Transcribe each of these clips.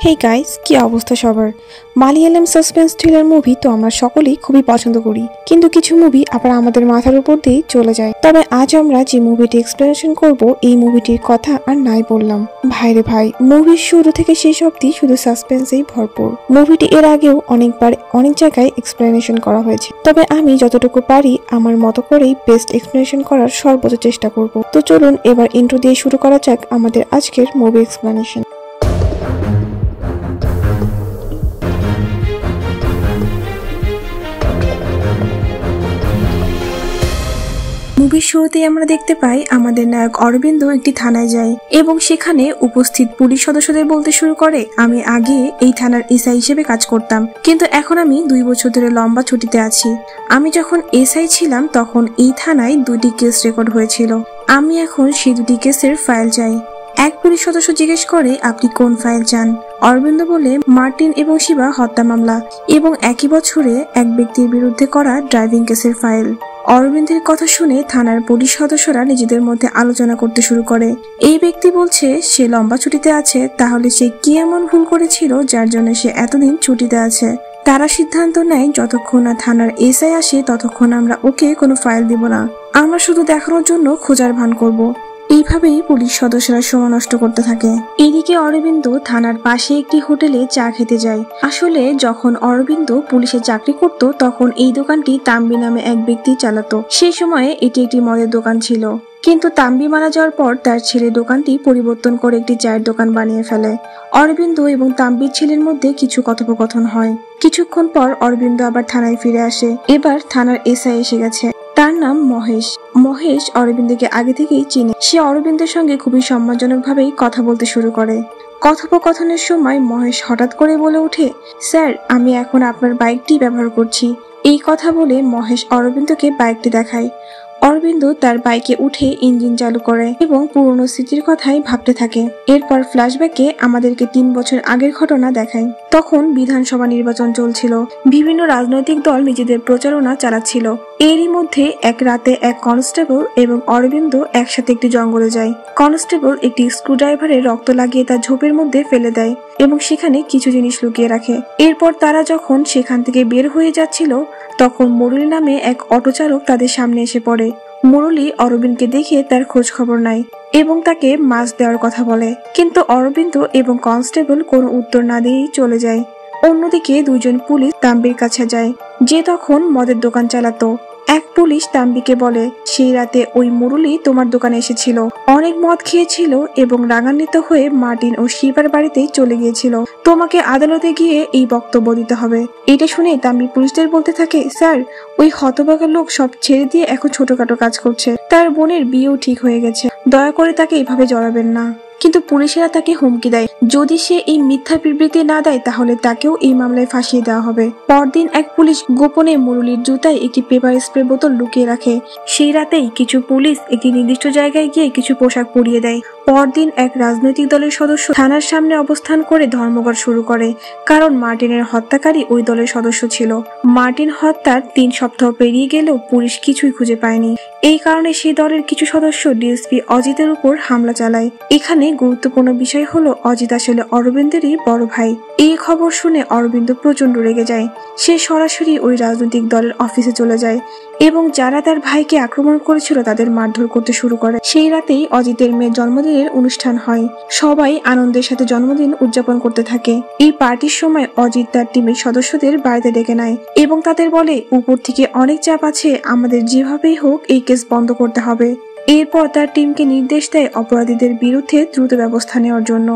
Hey guys, কি অবস্থা সবার? মালিয়ালাম সাসপেন্স থ্রিলার মুভি তো আমরা সকলেই খুবই পছন্দ করি, কিন্তু কিছু মুভি আবার আমাদের মাথার উপর দিয়ে চলে যায়। তবে আজ আমরা যে মুভিটি এক্সপ্লেনেশন করব, এই মুভিটির কথা আর নাই বললাম। ভাইরে ভাই, মুভির শুরু থেকে শেষ অবধি শুধু সাসপেন্সেই ভরপুর। মুভিটি এর আগেও অনেকবার অনেক জায়গায় এক্সপ্লেনেশন করা হয়েছে, তবে আমি যতটুকু পারি আমার মতো করেই বেস্ট এক্সপ্লেনেশন করার সর্বোচ্চ চেষ্টা করব। তো চলুন এবার ইন্ট্রো দিয়ে শুরু করা যাক আমাদের আজকের মুভি এক্সপ্লেনেশন। মুভির শুরুতেই আমরা দেখতে পাই আমাদের নায়ক অরবিন্দ একটি থানায় যায় এবং সেখানে উপস্থিত পুলিশ সদস্যদের বলতে শুরু করে, আমি আগে এই থানার এসআই হিসেবে কাজ করতাম, কিন্তু এখন আমি 2 বছর ধরে লম্বা ছুটিতে আছি। আমি যখন এসআই ছিলাম তখন এই থানায় 2টি কেস রেকর্ড হয়েছিল। আমি এখন সেই 2টি কেসের ফাইল চাই। এক পুলিশ সদস্য জিজ্ঞেস করে, আপনি কোন ফাইল চান? অরবিন্দ বলে, মার্টিন এবং শিবা হত্যা মামলা এবং একই বছরে এক ব্যক্তির বিরুদ্ধে করা ড্রাইভিং কেসের ফাইল। অরবিন্দের কথা শুনে থানার পুলিশ সদস্যরা নিজেদের মধ্যে আলোচনা করতে শুরু করে। এই ব্যক্তি বলছে সে লম্বা ছুটিতে আছে, তাহলে সে কি এমন ভুল করেছিল যার জন্য সে এতদিন ছুটিতে আছে। তারা সিদ্ধান্ত নেয় যতক্ষণ না থানার এসআই আসে ততক্ষণ আমরা ওকে কোনো ফাইল দিব না, আমরা শুধু দেখানোর জন্য খোঁজার ভান করব। এইভাবেই পুলিশ সদস্যরা সময় নষ্ট করতে থাকে। এদিকে অরবিন্দ থানার পাশে একটি হোটেলে চা খেতে যায়। আসলে যখন অরবিন্দ পুলিশে চাকরি করত তখন এই দোকানটি তাম্বি নামে এক ব্যক্তি চালাতো। সেই সময়ে এটি একটি মদের দোকান ছিল, কিন্তু তাম্বি মারা যাওয়ার পর তার ছেলে দোকানটি পরিবর্তন করে একটি চায়ের দোকান বানিয়ে ফেলে। অরবিন্দ এবং তাম্বির ছেলের মধ্যে কিছু কথোপকথন হয়। কিছুক্ষণ পর অরবিন্দ আবার থানায় ফিরে আসে। এবার থানার এসআই এসে গেছে। তার নাম মহেশ। মহেশ অরবিন্দকে আগে থেকেই চিনে। সে অরবিন্দের সঙ্গে খুবই সম্মানজনকভাবেই কথা বলতে শুরু করে। কথোপকথনের সময় মহেশ হঠাৎ করে বলে ওঠে, স্যার, আমি এখন আপনার বাইকটি ব্যবহার করছি। এই কথা বলে মহেশ অরবিন্দকে বাইকটি দেখায়। অরবিন্দ তার বাইকে উঠে ইঞ্জিন চালু করে এবং পুরনো স্মৃতির কথাই ভাবতে থাকে। এরপর ফ্ল্যাশব্যাকে আমাদেরকে 3 বছর আগের ঘটনা দেখায়। তখন বিধানসভা নির্বাচন চলছিল। বিভিন্ন রাজনৈতিক দল নিজেদের প্রচারণা চালাচ্ছিল। এরই মধ্যে এক রাতে এক কনস্টেবল এবং অরবিন্দ একসাথে একটি জঙ্গলে যায়। কনস্টেবল একটি স্ক্রুড্রাইভারে রক্ত লাগিয়ে তা ঝোপের মধ্যে ফেলে দেয় এবং সেখানে কিছু জিনিস লুকিয়ে রাখে। এরপর তারা যখন সেখান থেকে বের হয়ে যাচ্ছিল তখন মুরলী নামে এক অটো চালক তাদের সামনে এসে পড়ে। মুরলী অরবিন্দকে দেখে তার খোঁজ খবর নেয় এবং তাকে মাছ দেওয়ার কথা বলে, কিন্তু অরবিন্দ এবং কনস্টেবল কোনো উত্তর না দিয়েই চলে যায়। অন্যদিকে 2জন পুলিশ তাম্বির কাছে যায়, যে তখন মদের দোকান চালাতো। এক পুলিশ তাম্বিকে বলে, সেই রাতে ওই মুরলী তোমার দোকানে এসেছিল, অনেক মদ খেয়েছিল এবং রাগান্বিত হয়ে মার্টিন ও শিবার বাড়িতেই চলে গিয়েছিল। তোমাকে আদালতে গিয়ে এই বক্তব্য দিতে হবে। এটা শুনে তাম্বি পুলিশদের বলতে থাকে, স্যার, ওই হতভাগা লোক সব ছেড়ে দিয়ে এখন ছোটখাটো কাজ করছে। তার বোনের বিয়েও ঠিক হয়ে গেছে, দয়া করে তাকে এভাবে জড়াবেন না। কিন্তু পুলিশেরা তাকে হুমকি দেয়, যদি সে এই মিথ্যা বিবৃতি না দেয় তাহলে তাকেও এই মামলায় ফাঁসিয়ে দেওয়া হবে। পরদিন এক পুলিশ গোপনে মুরলীর জুতায় একটি পেপার স্প্রে বোতল লুকিয়ে রাখে। সেই রাতেই কিছু পুলিশ একটি নির্দিষ্ট জায়গায় গিয়ে কিছু পোশাক পরিয়ে দেয়। পরদিন এক রাজনৈতিক দলের সদস্য থানার সামনে অবস্থান করে ধর্মঘট শুরু করে, কারণ মার্টিনের হত্যাকারী ওই দলের সদস্য ছিল। মার্টিন হত্যার 3 সপ্তাহ পেরিয়ে গেলেও পুলিশ কিছুই খুঁজে পায়নি। এই কারণে সেই দলের কিছু সদস্য ডিএসপি অজিতের উপর হামলা চালায়। এখানে গুরুত্বপূর্ণ বিষয় হলো অজিত আসলে অরবিন্দেরই বড় ভাই। এই খবর শুনে অরবিন্দ প্রচন্ড রেগে যায়। সে সরাসরি ওই রাজনৈতিক দলের অফিসে চলে যায় এবং যারা তার ভাইকে আক্রমণ করেছিল তাদের মারধর করতে শুরু করে। সেই রাতেই অজিতের মেয়ের জন্মদিনের অনুষ্ঠান হয়। সবাই আনন্দের সাথে জন্মদিন উদযাপন করতে থাকে। এই পার্টির সময় অজিত তার টিমের সদস্যদের বাড়িতে ডেকে নেয় এবং তাদের বলে, উপর থেকে অনেক চাপ আছে, আমাদের যেভাবেই হোক এই কেস বন্ধ করতে হবে। এরপর তার টিমকে নির্দেশ দেয় অপরাধীদের বিরুদ্ধে দ্রুত ব্যবস্থা নেওয়ার জন্য।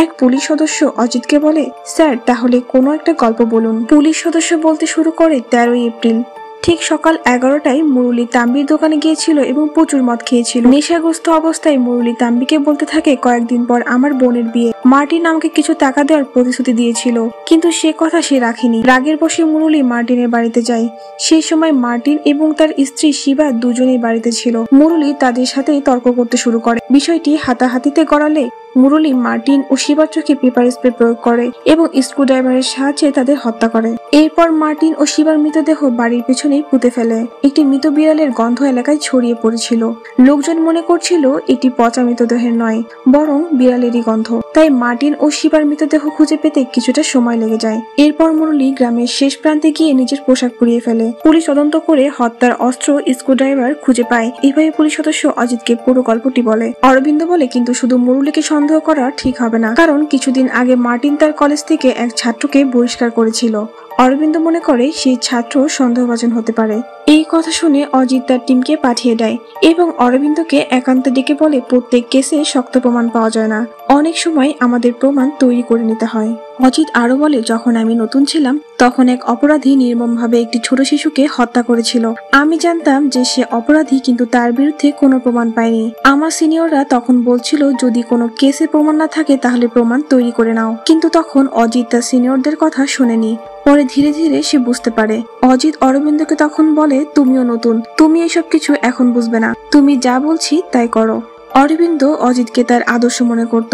এক পুলিশ সদস্য অজিতকে বলে, স্যার, তাহলে কোনো একটা গল্প বলুন। পুলিশ সদস্য বলতে শুরু করে, 13 এপ্রিল ঠিক সকাল 11টায় মুরলী তাম্বির দোকানে গিয়েছিল এবং প্রচুর মদ খেয়েছিল। নেশাগ্রস্ত অবস্থায় মুরলী তাম্বিকে বলতে থাকে, কয়েকদিন পর আমার বোনের বিয়ে, মার্টিন আমাকে কিছু টাকা দেওয়ার প্রতিশ্রুতি দিয়েছিল, কিন্তু সে কথা সে রাখেনি। রাগের বশে মুরলী মার্টিনের বাড়িতে যায়। সেই সময় মার্টিন এবং তার স্ত্রী শিবা দুজনেই বাড়িতে ছিল। মুরলী তাদের সাথে তর্ক করতে শুরু করে। বিষয়টি হাতাহাতিতে গড়ালে মুরলী, মার্টিন ও শিবার চোখে পেপার স্প্রে প্রয়োগ করে এবং স্ক্রুড্রাইভারের সাহায্যে তাদের হত্যা করে। এরপর মার্টিন ও শিবার মৃতদেহ বাড়ির পেছনেই পুঁতে ফেলে। একটি মৃত বিড়ালের গন্ধ এলাকায় ছড়িয়ে পড়েছিল। লোকজন মনে করছিল এটি পচা মৃতদেহের নয়, বরং বিড়ালেরই গন্ধ। তাই মার্টিন ও শিবার মৃতদেহ খুঁজে পেতে কিছুটা সময় লেগে যায়। এরপর মুরলী গ্রামের শেষ প্রান্তে গিয়ে নিজের পোশাক পুড়িয়ে ফেলে। পুলিশ তদন্ত করে হত্যার অস্ত্র, স্ক্রুড্রাইভার খুঁজে পায়। এভাবে পুলিশ সদস্য অজিতকে পুরো গল্পটি বলে। অরবিন্দ বলে, কিন্তু শুধু মুরলীকে সন্দেহ করা ঠিক হবে না, কারণ কিছুদিন আগে মার্টিন তার কলেজ থেকে এক ছাত্রকে বহিষ্কার করেছিল। অরবিন্দ মনে করে সেই ছাত্র সন্দেহভাজন হতে পারে। এই কথা শুনে অজিত তার টিমকে পাঠিয়ে দেয় এবং অরবিন্দকে একান্তে ডেকে বলে, প্রত্যেক কেসে শক্ত প্রমাণ পাওয়া যায় না, অনেক সময় আমাদের প্রমাণ তৈরি করে নিতে হয়। অজিত আরো বলে, যখন আমি নতুন ছিলাম তখন এক অপরাধী নির্মমভাবে একটি ছোট শিশুকে হত্যা করেছিল। আমি জানতাম যে সে অপরাধী, কিন্তু তার বিরুদ্ধে কোনো প্রমাণ পাইনি। আমার সিনিয়ররা তখন বলছিল যদি কোনো কেসে প্রমাণ না থাকে তাহলে প্রমাণ তৈরি করে নাও, কিন্তু তখন অজিত তার সিনিয়রদের কথা শোনেনি। পরে ধীরে ধীরে সে বুঝতে পারে। অজিত অরবিন্দকে তখন বলে, তুমিও নতুন, তুমি এসব কিছু এখন বুঝবে না, তুমি যা বলছি তাই করো। অরবিন্দ অজিতকে তার আদর্শ মনে করত।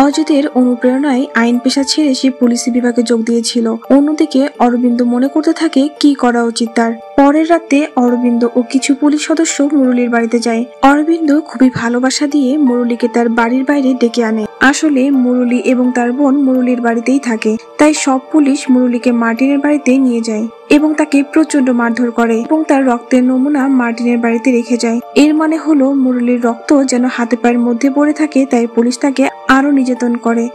অজিতের অনুপ্রেরণায় আইন পেশা ছেড়ে সে পুলিশ বিভাগে যোগ দিয়েছিল। অন্যদিকে অরবিন্দ মনে করতে থাকে কি করা উচিত তার। পরের রাতে অরবিন্দ ও কিছু পুলিশ সদস্য মুরলীর বাড়িতে যায়। অরবিন্দ খুবই ভালোবাসা দিয়ে মুরলীকে তার বাড়ির বাইরে ডেকে আনে। আসলে মুরলী এবং তার বোন মুরলীর বাড়িতেই থাকে, তাই সব পুলিশ মুরলীকে মার্টিনের বাড়িতে নিয়ে যায় এবং তাকে প্রচন্ড মারধর করে এবং তার রক্তের নমুনা মার্টিনের বাড়িতে রেখে যায়। এর মানে হলো মুরলীর রক্ত যেন হাতে পায়ের মধ্যে পড়ে থাকে, তাই পুলিশ তাকে আরো নির্যাতন করে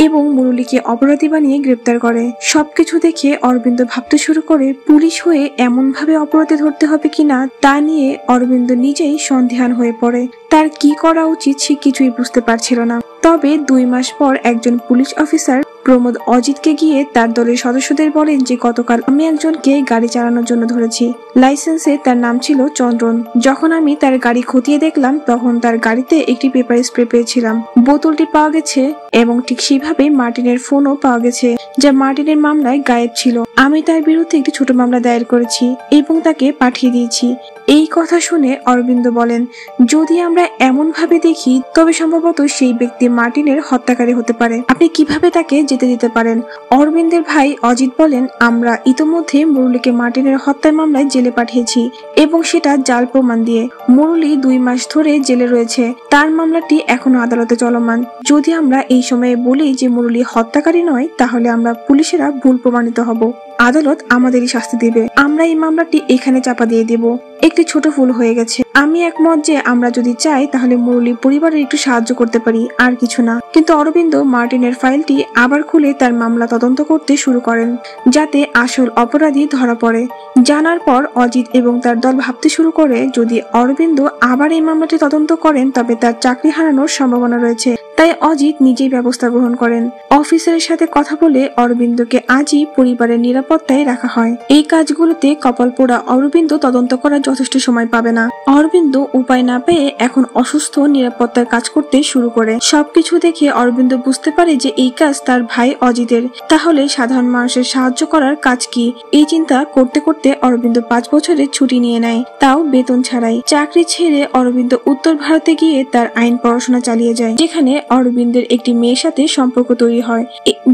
এবং মুরলীকে অপরাধী বানিয়ে গ্রেপ্তার করে। সবকিছু দেখে অরবিন্দ ভাবতে শুরু করে পুলিশ হয়ে এমন ভাবে অপরাধী ধরতে হবে কিনা তা নিয়ে অরবিন্দ নিজেই সন্দিহান হয়ে পড়ে। তার কি করা উচিত সে কিছুই বুঝতে পারছিল না। তবে 2 মাস পর একজন পুলিশ অফিসার প্রমোদ অজিতকে গিয়ে তার দলের সদস্যদের বলেন যে গতকাল আমি একজনকে গাড়ি চালানোর জন্য ধরেছি। লাইসেন্সে তার নাম ছিল চন্দ্রন। যখন আমি তার গাড়ি খতিয়ে দেখলাম তখন তার গাড়িতে একটি পেপার স্প্রে পেয়েছিলাম। বোতলটি পাওয়া গেছে এবং ঠিক সেইভাবে মার্টিনের ফোনও পাওয়া গেছে, যা মার্টিনের মামলায় গায়েব ছিল। আমি তার বিরুদ্ধে একটি ছোট মামলা দায়ের করেছি এবং তাকে পাঠিয়ে দিয়েছি। এই কথা শুনে অরবিন্দ বলেন, যদি আমরা এমন ভাবে দেখি তবে সম্ভবত সেই ব্যক্তি মার্টিনের হত্যাকারী হতে পারে। আপনি কিভাবে তাকে যেতে দিতে পারেন? অরবিন্দের ভাই অজিত বলেন, আমরা ইতোমধ্যে মুরলীকে মার্টিনের হত্যার মামলায় জেলে পাঠিয়েছি এবং সেটা জাল প্রমাণ দিয়ে। মুরলী 2 মাস ধরে জেলে রয়েছে, তার মামলাটি এখনো আদালতে চলমান। যদি আমরা এই সময়ে বলি যে মুরলী হত্যাকারী নয়, তাহলে আমরা পুলিশেরা ভুল প্রমাণিত হব। আদালত আমাদেরই শাস্তি দিবে। আমরা এই মামলাটি এখানে চাপা দিয়ে দেব। একটি ছোট ভুল হয়ে গেছে। আমি একমত যে আমরা যদি চাই তাহলে মুরলী পরিবারের একটু সাহায্য করতে পারি, আর কিছু না। কিন্তু অরবিন্দ মার্টিনের ফাইলটি আবার খুলে তার মামলা তদন্ত করতে শুরু করেন, যাতে আসল অপরাধী ধরা পড়ে। জানার পর অজিত এবং তার দল ভাবতে শুরু করে যদি অরবিন্দ আবার এই মামলাটি তদন্ত করেন তবে তার চাকরি হারানোর সম্ভাবনা রয়েছে। তাই অজিত নিজেই ব্যবস্থা গ্রহণ করেন। অফিসারের সাথে কথা বলে অরবিন্দকে আজই পরিবারের নিরাপত্তায় রাখা হয়। এই কাজগুলোতে কপাল পোড়া অরবিন্দ তদন্ত করার যথেষ্ট সময় পাবে না। অরবিন্দ উপায় না পেয়ে এখন অসুস্থ নিরাপত্তার কাজ করতে শুরু করে। সবকিছু দেখে অরবিন্দ বুঝতে পারে যে এই কাজ তার ভাই অজিতের। তাহলে সাধারণ মানুষের সাহায্য করার কাজ কি? এই চিন্তা করতে করতে অরবিন্দ 5 বছরের ছুটি নিয়ে নেয়, তাও বেতন ছাড়াই। চাকরি ছেড়ে অরবিন্দ উত্তর ভারতে গিয়ে তার আইন পড়াশোনা চালিয়ে যায়, যেখানে অরবিন্দের একটি মেয়ের সাথে সম্পর্ক তৈরি হয়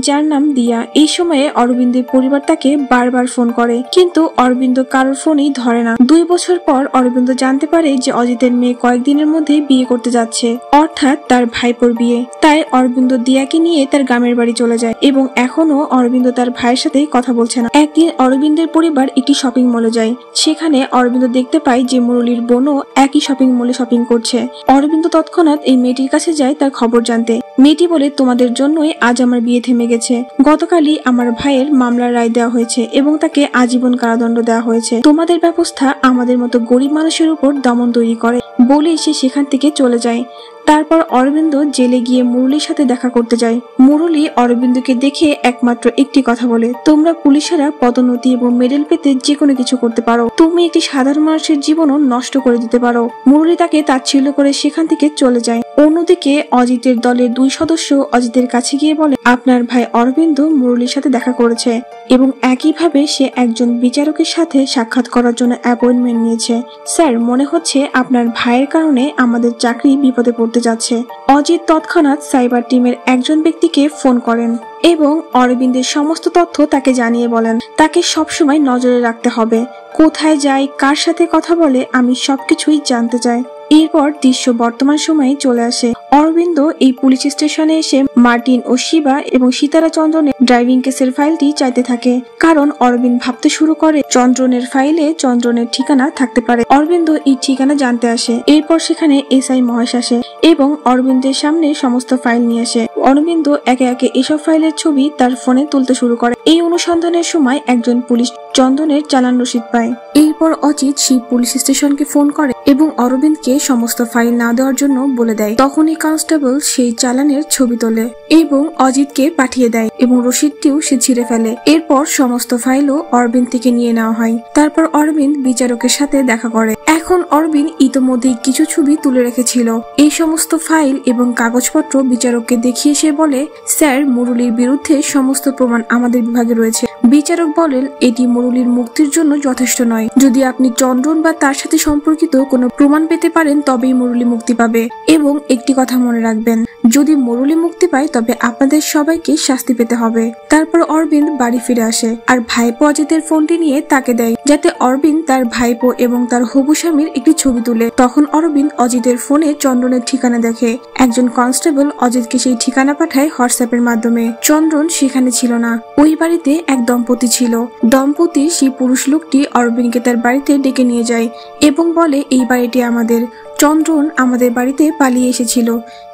যার নাম দিয়া। এই সময়ে অরবিন্দের পরিবার তাকে বারবার ফোন করে, কিন্তু অরবিন্দ কারোর ফোনই ধরে না। 2 বছর পর অরবিন্দ জানতে পারে যে অজিতের মেয়ে কয়েকদিনের মধ্যে বিয়ে করতে যাচ্ছে, অর্থাৎ তার ভাইপোর বিয়ে। তাই অরবিন্দ দিয়াকে নিয়ে তার গ্রামের বাড়ি চলে যায় এবং এখনো অরবিন্দ তার ভাইয়ের সাথে কথা বলছে না। একদিন অরবিন্দের পরিবার একটি শপিং মলে যায়। সেখানে অরবিন্দ দেখতে পায় যে মুরলীর বোনও একই শপিং মলে শপিং করছে। অরবিন্দ তৎক্ষণাৎ এই মেয়েটির কাছে যায় তার খবর জানতে। মেয়েটি বলে, তোমাদের জন্যই আজ আমার বিয়ে থেমে গেছে। গতকালই আমার ভাইয়ের মামলার রায় দেওয়া হয়েছে এবং তাকে আজীবন কারাদণ্ড দেওয়া হয়েছে। তোমাদের ব্যবস্থা আমাদের মতো গরিব মানুষের উপর দমন তৈরি করে। বলে সে সেখান থেকে চলে যায়। তারপর অরবিন্দ জেলে গিয়ে মুরলীর সাথে দেখা করতে যায়। মুরলী অরবিন্দকে দেখে একমাত্র একটি কথা বলে, তোমরা পুলিশেরা পদোন্নতি এবং মেডেল পেতে যে কোনো কিছু করতে পারো, তুমি একটি সাধারণ মানুষের জীবনও নষ্ট করে দিতে পারো। মুরলী তাকে তাচ্ছিল্য করে সেখান থেকে চলে যায়। অন্যদিকে অজিতের দলের 2 সদস্য অজিতের কাছে গিয়ে বলে, আপনার ভাই অরবিন্দ মুরলীর সাথে দেখা করেছে এবং একইভাবে সে একজন বিচারকের সাথে সাক্ষাৎ করার জন্য অ্যাপয়েন্টমেন্ট নিয়েছে। স্যার, মনে হচ্ছে আপনার ভাইয়ের কারণে আমাদের চাকরি বিপদে পড়তে যাচ্ছে। অজিত তৎক্ষণাৎ সাইবার টিমের একজন ব্যক্তিকে ফোন করেন এবং অরবিন্দের সমস্ত তথ্য তাকে জানিয়ে বলেন তাকে সবসময় নজরে রাখতে হবে, কোথায় যায়, কার সাথে কথা বলে, আমি সবকিছুই জানতে চাই। এরপর দৃশ্য বর্তমান সময়ে চলে আসে। অরবিন্দ এই পুলিশ স্টেশনে এসে মার্টিন ও শিবা এবং সীতারা চন্দ্রনের ড্রাইভিং কেসের ফাইলটি চাইতে থাকে, কারণ অরবিন্দ ভাবতে শুরু করে চন্দ্রনের ফাইলে চন্দ্রনের ঠিকানা থাকতে পারে। অরবিন্দ এই ঠিকানা জানতে আসে। এরপর সেখানে এসআই মহেশ আসে এবং অরবিন্দের সামনে সমস্ত ফাইল নিয়ে আসে। অরবিন্দ একে একে এসব ফাইলের ছবি তার ফোনে তুলতে শুরু করে। এই অনুসন্ধানের সময় একজন পুলিশ চন্দনের চালান রসিদ পায়। এরপর অজিত সেই পুলিশ স্টেশনকে ফোন করে এবং অরবিন্দকে সমস্ত ফাইল না দেওয়ার জন্য বলে দেয়। তখনই কনস্টেবল সেই চালানের ছবি তোলে এবং অজিতকে পাঠিয়ে দেয় এবং রসিদটিও সে ছিঁড়ে ফেলে। এরপর সমস্ত ফাইলও অরবিন্দ থেকে নিয়ে নেওয়া হয়। তারপর অরবিন্দ বিচারকের সাথে দেখা করে। এখন অরবিন্দ ইতোমধ্যেই কিছু ছবি তুলে রেখেছিল। এই সমস্ত ফাইল এবং কাগজপত্র বিচারককে দেখিয়ে সে বলে, স্যার, মুরলীর বিরুদ্ধে সমস্ত প্রমাণ আমাদের বিভাগে রয়েছে। বিচারক বলেন, এটি মুরলীর মুক্তির জন্য যথেষ্ট নয়। যদি আপনি চন্দ্রন বা তার সাথে সম্পর্কিত কোনো প্রমাণ পেতে পারেন তবেই মুরলী মুক্তি পাবে। এবং একটি কথা মনে রাখবেন, যদি মুরলী মুক্তি পায় তবে আপনাদের সবাইকে শাস্তি পেতে হবে। তারপর অরবিন্দ বাড়ি ফিরে আসে আর ভাইপো অজিতের ফোনটি নিয়ে তাকে দেয় যাতে অরবিন্দ তার ভাইপো এবং তার হবু স্বামীর একটি ছবি তুলে। তখন অরবিন্দ অজিতের ফোনে চন্দ্রনের ঠিকানা দেখে। একজন কনস্টেবল অজিতকে সেই ঠিকানা পাঠায় হোয়াটসঅ্যাপের মাধ্যমে। চন্দ্রন সেখানে ছিল না। ওই বাড়িতে এক দম্পতি ছিল। দম্পতির সেই পুরুষ লোকটি অরবিন্দকে তার বাড়িতে ডেকে নিয়ে যায় এবং বলে, এই বাড়িটি আমাদের। চন্দ্রন আমাদের বাড়িতে পালিয়ে এসেছিল।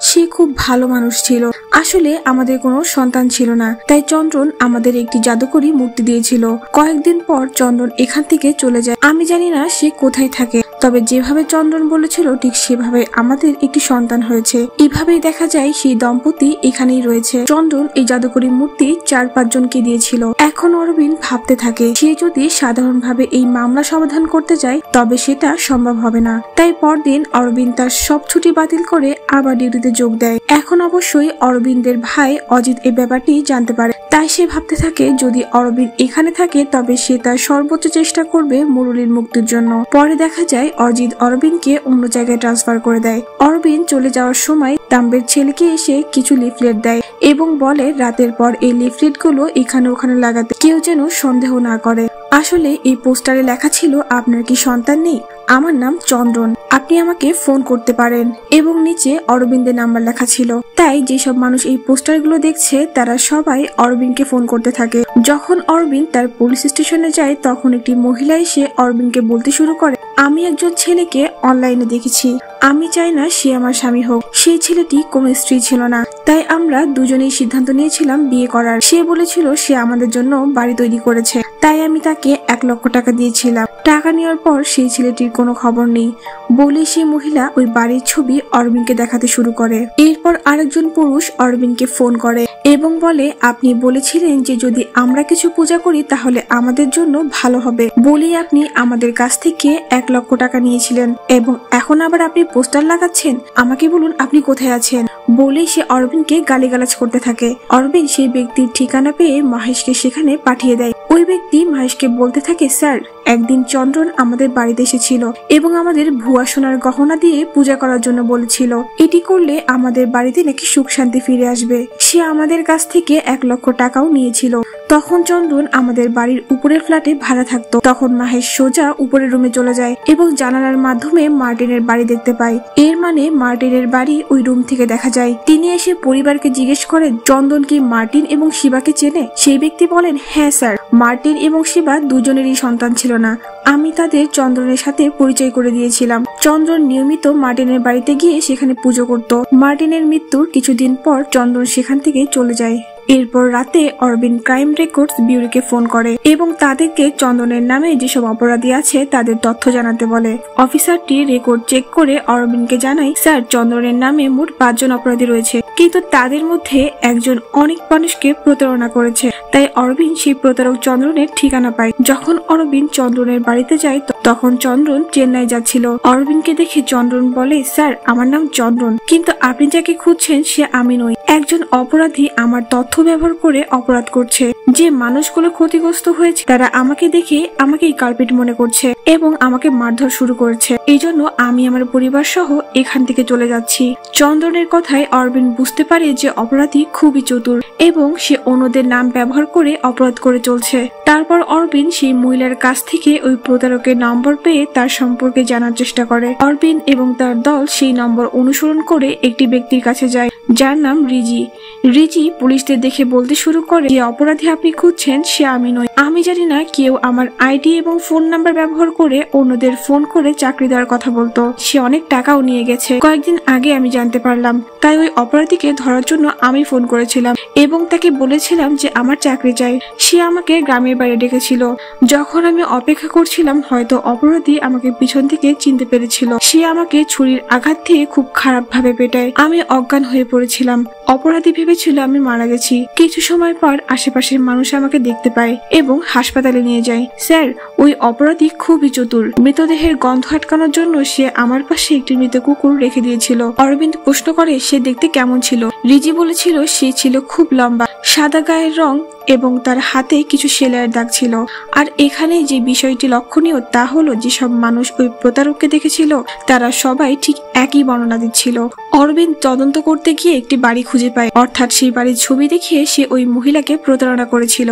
সে খুব ভালো মানুষ ছিল। আসলে আমাদের কোনো সন্তান ছিল না, তাই চন্দ্রন আমাদের একটি জাদুকরী মূর্তি দিয়েছিল। কয়েকদিন পর চন্দ্রন এখান থেকে চলে যায়। আমি জানি না সে কোথায় থাকে, তবে যেভাবে চন্দ্রন বলেছিল ঠিক সেভাবে আমাদের একটি সন্তান হয়েছে। এভাবেই দেখা যায় সেই দম্পতি এখানেই রয়েছে। চন্দ্রন এই জাদুকরী মূর্তি 4-5 জনকে দিয়েছিল। এখন অরবিন্দ ভাবতে থাকে, সে যদি সাধারণভাবে এই মামলা সমাধান করতে যায় তবে সেটা সম্ভব হবে না। তাই পরদিন অরবিন্দ তার সব ছুটি বাতিল করে আবার ডিউটিতে যোগ দেয়। এখন অবশ্যই অরবিন্দের ভাই অজিত এই ব্যাপারটি জানতে পারে। তাই সে ভাবতে থাকে, যদি অরবিন্দ এখানে থাকে তবে সে তার সর্বোচ্চ চেষ্টা করবে মুরলীর মুক্তির জন্য। পরে দেখা যায় অজিত অরবিন্দকে অন্য জায়গায় ট্রান্সফার করে দেয়। অরবিন্দ চলে যাওয়ার সময় তাম্বের ছেলেকে এসে কিছু লিফলেট দেয় এবং বলে রাতের পর এই লিফলেট গুলো এখানে ওখানে লাগাতে, কেউ যেন সন্দেহ না করে। আসলে এই পোস্টারে লেখা ছিল, আপনার কি সন্তান নেই? আমার নাম চন্দ্রন, আপনি আমাকে ফোন করতে পারেন। এবং নিচে অরবিন্দের নাম্বার লেখা ছিল। তাই যেসব মানুষ এই পোস্টারগুলো দেখছে তারা সবাই অরবিন্দকে ফোন করতে থাকে। যখন অরবিন্দ তার পুলিশ স্টেশনে যায় তখন একটি মহিলা এসে অরবিন্দকে বলতে শুরু করে, আমি একজন ছেলেকে অনলাইনে দেখেছি। আমি চাই না সে আমার স্বামী হোক। সেই ছেলেটি কোনো স্ত্রী ছিল না, তাই আমরা দুজনেই সিদ্ধান্ত নিয়েছিলাম বিয়ে করার। সে বলেছিল সে আমাদের জন্য বাড়ি তৈরি করেছে, তাই আমি তাকে 1 লক্ষ টাকা দিয়েছিলাম। টাকা নেওয়ার পর সেই ছেলেটির কোনো খবর নেই বলে সেই মহিলা ওই বাড়ির ছবি অরবিন্দকে দেখাতে শুরু করে। এরপর আরেকজন পুরুষ অরবিন্দকে ফোন করে এবং বলে, আপনি বলেছিলেন যে যদি আমরা কিছু পূজা করি তাহলে আমাদের জন্য ভালো হবে বলেই আপনি আমাদের কাছ থেকে 1 লক্ষ টাকা নিয়েছিলেন এবং এখন আবার আপনি পোস্টার লাগাচ্ছেন। আমাকে বলুন আপনি কোথায় আছেন বলেই সে অরবিন্দকে গালিগালাজ করতে থাকে। অরবিন্দ সেই ব্যক্তির ঠিকানা পেয়ে মহেশকে সেখানে পাঠিয়ে দেয়। ওই ব্যক্তি মহেশকে বলতে থাকে, স্যার, একদিন চন্দ্রন আমাদের বাড়িতে এসেছিল এবং আমাদের ভুয়া সোনার গহনা দিয়ে পূজা করার জন্য বলেছিল। এটি করলে আমাদের বাড়িতে নাকি সুখ শান্তি ফিরে আসবে। সে আমাদের কাছ থেকে 1 লক্ষ টাকাও নিয়েছিল। তখন চন্দ্রন আমাদের বাড়ির উপরের ফ্ল্যাটে ভাড়া থাকতো। তখন মহেশ সোজা উপরের রুমে চলে যায় এবং জানালার মাধ্যমে মার্টিনের বাড়ি দেখতে পায়। এর মানে মার্টিনের বাড়ি ওই রুম থেকে দেখা যায়। তিনি এসে পরিবারকে জিজ্ঞেস করেন, চন্দন কি মার্টিন এবং শিবাকে চেনে? সেই ব্যক্তি বলেন, হ্যাঁ স্যার, মার্টিন এবং শিবা দুজনেরই সন্তান ছিল না। আমি তাদের চন্দ্রনের সাথে পরিচয় করে দিয়েছিলাম। চন্দ্রন নিয়মিত মার্টিনের বাড়িতে গিয়ে সেখানে পুজো করত। মার্টিনের মৃত্যুর কিছুদিন পর চন্দ্রন সেখান থেকে চলে যায়। এরপর রাতে অরবিন্দ ক্রাইম রেকর্ডস ব্যুরোকে ফোন করে এবং তাদেরকে চন্দনের নামে যেসব অপরাধী আছে তাদের তথ্য জানাতে বলে। অফিসারটি রেকর্ড চেক করে অরবিন্দকে জানায়, স্যার, চন্দনের নামে মোট 5 জন অপরাধী রয়েছে, কিন্তু তাদের মধ্যে একজন অনেক মানুষকে প্রতারণা করেছে। তাই অরবিন্দ সেই প্রতারক চন্দ্রনের ঠিকানা পায়। যখন অরবিন্দ চন্দ্রনের বাড়িতে যায় তখন চন্দ্রন চেন্নাই যাচ্ছিল। অরবিন্দকে দেখে চন্দ্রন বলে, স্যার, আমার নাম চন্দ্রন, কিন্তু আপনি যাকে খুঁজছেন সে আমি নই। একজন অপরাধী আমার তথ্য ব্যবহার করে অপরাধ করছে। যে মানুষগুলো ক্ষতিগ্রস্ত হয়েছে তারা আমাকে দেখে আমাকেই কালপিট মনে করছে এবং আমাকে মারধর শুরু করেছে। এই জন্য আমি আমার পরিবার সহ এখান থেকে চলে যাচ্ছি। চন্দনের কথায় অরবিন্দ বুঝতে পারে যে অপরাধী খুবই চতুর এবং সে অন্যদের নাম ব্যবহার করে অপরাধ করে চলছে। তারপর অরবিন্দ সেই মহিলার কাছ থেকে ওই প্রতারকের নম্বর পেয়ে তার সম্পর্কে জানার চেষ্টা করে। অরবিন্দ এবং তার দল সেই নম্বর অনুসরণ করে একটি ব্যক্তির কাছে যায় যার নাম রিজি। রিজি পুলিশদের দেখে বলতে শুরু করে, যে অপরাধী আপনি খুঁজছেন সে আমি নই। আমি জানি না কেউ আমার আইডি এবং ফোন নাম্বার ব্যবহার করে অন্যদের ফোন করে চাকরি দেওয়ার কথা বলতো। সে অনেক টাকাও নিয়ে গেছে। কয়েকদিন আগে আমি জানতে পারলাম, তাই ওই অপরাধীকে ধরার জন্য আমি ফোন করেছিলাম এবং তাকে বলেছিলাম যে আমার চাকরি চাই। সে আমাকে গ্রামের বাইরে ডেকেছিল। যখন আমি অপেক্ষা করছিলাম হয়তো অপরাধী আমাকে পিছন থেকে চিনতে পেরেছিল। সে আমাকে ছুরির আঘাত দিয়ে খুব খারাপ ভাবে পেটায়। আমি অজ্ঞান হয়ে পড়েছিলাম। অপরাধী ভেবেছিল আমি মারা গেছি। কিছু সময় পর আশেপাশের মানুষ আমাকে দেখতে পায় এবং হাসপাতালে নিয়ে যায়। স্যার, ওই অপরাধী খুবই চতুর। মৃতদেহের গন্ধ আটকানোর জন্য সে আমার পাশে একটি মৃত কুকুর রেখে দিয়েছিল। অরবিন্দ প্রশ্ন করে সে দেখতে কেমন ছিল। রিজি বলেছিল সে ছিল খুব লম্বা, সাদা গায়ের রং এবং তার হাতে কিছু সেলাইয়ের দাগ ছিল। আর এখানে যে বিষয়টি লক্ষণীয় তা হলো যেসব মানুষ ওই প্রতারককে দেখেছিল তারা সবাই ঠিক একই বর্ণনা দিচ্ছিল। অরবিন্দ তদন্ত করতে গিয়ে একটি বাড়ি খুঁজে পায়, অর্থাৎ সেই বাড়ির ছবি দেখিয়ে সে ওই মহিলাকে প্রতারণা করেছিল।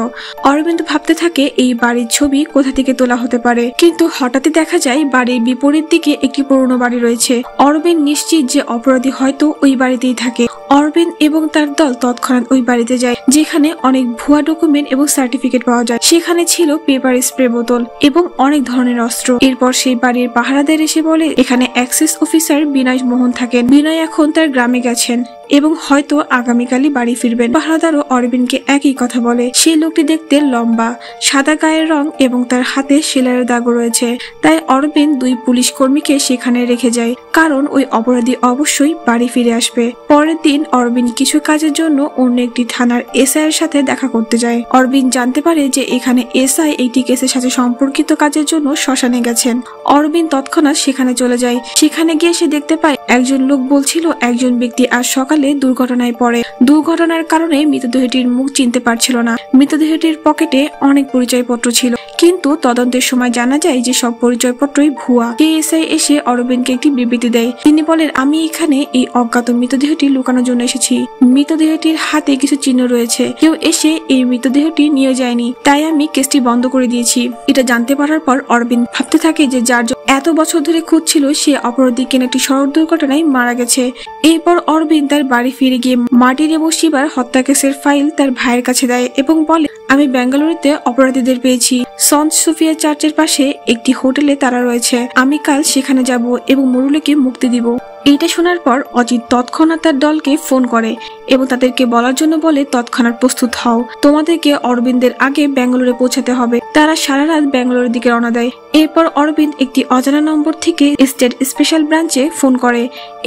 অরবিন্দ ভাবতে থাকে এই বাড়ির ছবি কোথা থেকে তোলা হতে পারে, কিন্তু হঠাৎই দেখা যায় বাড়ির বিপরীত দিকে একটি পুরনো বাড়ি রয়েছে। অরবিন্দ নিশ্চিত যে অপরাধী হয়তো ওই বাড়িতেই থাকে। অরবিন্দ এবং তার দল তৎক্ষণাৎ ওই বাড়িতে যায় যেখানে অনেক ভুয়া ডকুমেন্ট এবং সার্টিফিকেট পাওয়া যায়। সেখানে ছিল পেপার স্প্রে বোতল এবং অনেক ধরনের অস্ত্র। এরপর সেই বাড়ির পাহারাদার এসে বলে এখানে অ্যাক্সেস অফিসার বিনয় মোহন থাকেন। বিনয় এখন তার গ্রামে গেছেন এবং হয়তো আগামীকালই বাড়ি ফিরবেন। পাহারাদারও অরবিন্দকে একই কথা বলে। সেই লোকটি দেখতে লম্বা, সাদা গায়ের রং এবং তার হাতে সেলাইয়ের দাগও রয়েছে। তাই অরবিন্দ দুই পুলিশ কর্মীকে সেখানে রেখে যায়, কারণ ওই অপরাধী অবশ্যই বাড়ি ফিরে আসবে। পরের দিন অরবিন্দ কিছু কাজের জন্য অন্য একটি থানার এসআই এর সাথে দেখা করতে যায়। অরবিন্দ জানতে পারে যে এখানে এসআই একটি কেসের সাথে সম্পর্কিত কাজের জন্য শ্মশানে গেছেন। অরবিন্দ তৎক্ষণাৎ সেখানে চলে যায়। সেখানে গিয়ে সে দেখতে পায় একজন লোক বলছিল একজন ব্যক্তি আজ সকালে দুর্ঘটনায় পড়ে। দুর্ঘটনার কারণে মৃতদেহটির মুখ চিনতে পারছিল না। মৃতদেহটির পকেটে অনেক পরিচয়পত্র ছিল, কিন্তু তদন্তের সময় জানা যায় যে সব পরিচয়পত্রই ভুয়া। এসআই এসে অরবিন্দকে একটি বিবৃতি দেয়। তিনি বলেন, আমি এখানে এই অজ্ঞাত মৃতদেহটি লুকানোর জন্য এসেছি। মৃতদেহটির হাতে কিছু চিহ্ন রয়েছে। কেউ এসে এই মৃতদেহটি নিয়ে যায়নি, তাই আমি কেসটি বন্ধ করে দিয়েছি। এটা জানতে পারার পর অরবিন্দ ভাবতে থাকে যে যার এত বছর ধরে খুঁজছিল সে অপরাধী কেন একটি সড়ক দুর্ঘটনায় মারা গেছে। এরপর অরবিন্দ তার বাড়ি ফিরে গিয়ে মার্টিন এবং শিবার হত্যা কেসের ফাইল তার ভাইয়ের কাছে দেয় এবং বলে, আমি বেঙ্গালুরুতে অপরাধীদের পেয়েছি। সন্ত সোফিয়া চার্চের পাশে একটি হোটেলে তারা রয়েছে। আমি কাল সেখানে যাব এবং মুরুলিকে মুক্তি দিব। এইটা শোনার পর অজিত তৎক্ষণাৎ তার দলকে ফোন করে এবং তাদেরকে বলার জন্য বলে তৎক্ষণাৎ প্রস্তুত হও, তোমাদেরকে অরবিন্দের আগে ব্যাঙ্গালোরে পৌঁছাতে হবে। তারা সারা রাত ব্যাঙ্গালোরের দিকে রওনা দেয়। এরপর অরবিন্দ একটি অজানা নম্বর থেকে স্টেট স্পেশাল ব্রাঞ্চে ফোন করে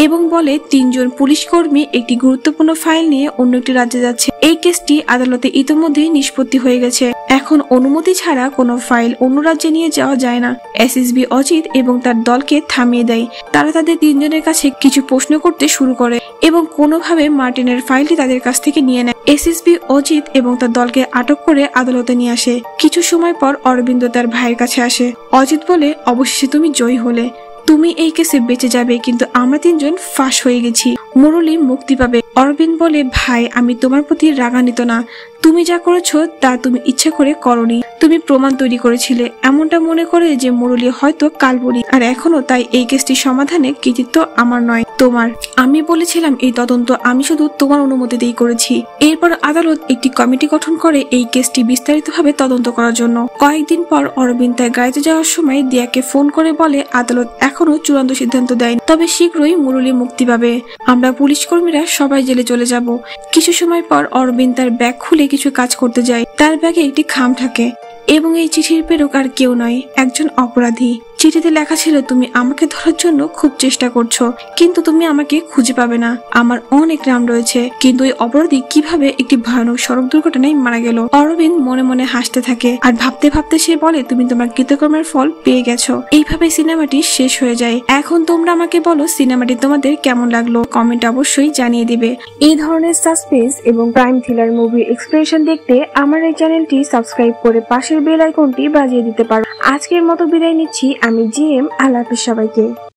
এবং বলে 3 জন পুলিশ কর্মী একটি গুরুত্বপূর্ণ ফাইল নিয়ে অন্য একটি রাজ্যে যাচ্ছে। এই কেসটি আদালতে ইতিমধ্যেই নিষ্পত্তি হয়ে গেছে। এখন অনুমতি ছাড়া কোনো ফাইল অন্য রাজ্যে নিয়ে যাওয়া যায় না। এসএসবি অজিত এবং তার দলকে থামিয়ে দেয়। তারা তাদের 3 জনের কাছে কিছু প্রশ্ন করতে শুরু করে এবং কোনোভাবে মার্টিনের ফাইলটি তাদের কাছ থেকে নিয়ে নেয়। এসএসবি অজিত এবং তার দলকে আটক করে আদালতে নিয়ে আসে। কিছু সময় পর অরবিন্দ তার ভাইয়ের কাছে আসে। অজিত বলে, অবশেষে তুমি জয়ী হলে। তুমি এই কেসে বেঁচে যাবে, কিন্তু আমরা 3 জন ফাঁস হয়ে গেছি। মুরলি মুক্তি পাবে। অরবিন্দ বলে, ভাই, আমি তোমার প্রতি রাগান্বিত না। তুমি যা করেছো তা তুমি ইচ্ছা করে করনি। তুমি প্রমাণ তৈরি করেছিলে, এমনটা মনে করে যে মুরলি হয়তো কাল্পনিক। আর এখনো তাই এই কেসটির সমাধানে কৃতিত্ব আমার নয়, তোমার। আমি বলেছিলাম এই তদন্ত আমি শুধু তোমার অনুমতিতেই করেছি। এরপর আদালত একটি কমিটি গঠন করে এই কেসটি বিস্তারিতভাবে তদন্ত করার জন্য। কয়েকদিন পর অরবিন্দ তার গাড়িতে যাওয়ার সময় দিয়াকে ফোন করে বলে, আদালত এখনো চূড়ান্ত সিদ্ধান্ত দেয়নি, তবে শীঘ্রই মুরলি মুক্তি পাবে। আমরা পুলিশ কর্মীরা সবাই জেলে চলে যাব। কিছু সময় পর অরবিন্দ তার ব্যাগ খুলে কিছু কাজ করতে যায়। তার ব্যাগে একটি খাম থাকে এবং এই চিঠির প্রেরক আর কেউ নয়, একজন অপরাধী। চিঠিতে লেখা ছিল তুমি আমাকে ধরার জন্য খুব চেষ্টা করছো, কিন্তু তুমি আমাকে খুঁজে পাবে না। আমার অনেক নাম রয়েছে, কিন্তু এই অপরাধী কিভাবে একটি ভয়ানক সড়ক দুর্ঘটনায় মারা গেল। অরবিন্দ মনে মনে হাসতে থাকে আর ভাবতে ভাবতে সে বলে, তুমি তোমার কৃতকর্মের ফল পেয়ে গেছো। এইভাবে সিনেমাটি শেষ হয়ে যায়। এখন তোমরা আমাকে বলো সিনেমাটি তোমাদের কেমন লাগলো, কমেন্ট অবশ্যই জানিয়ে দিবে। এই ধরনের সাসপেন্স এবং ক্রাইম থ্রিলার মুভি এক্সপ্লেনেশন দেখতে আমার এই চ্যানেলটি সাবস্ক্রাইব করে পাশের বেল আইকনটি বাজিয়ে দিতে পারো। আজকের মতো বিদায় নিচ্ছি আমি জিএম। আল্লাহ হাফেজ সবাইকে।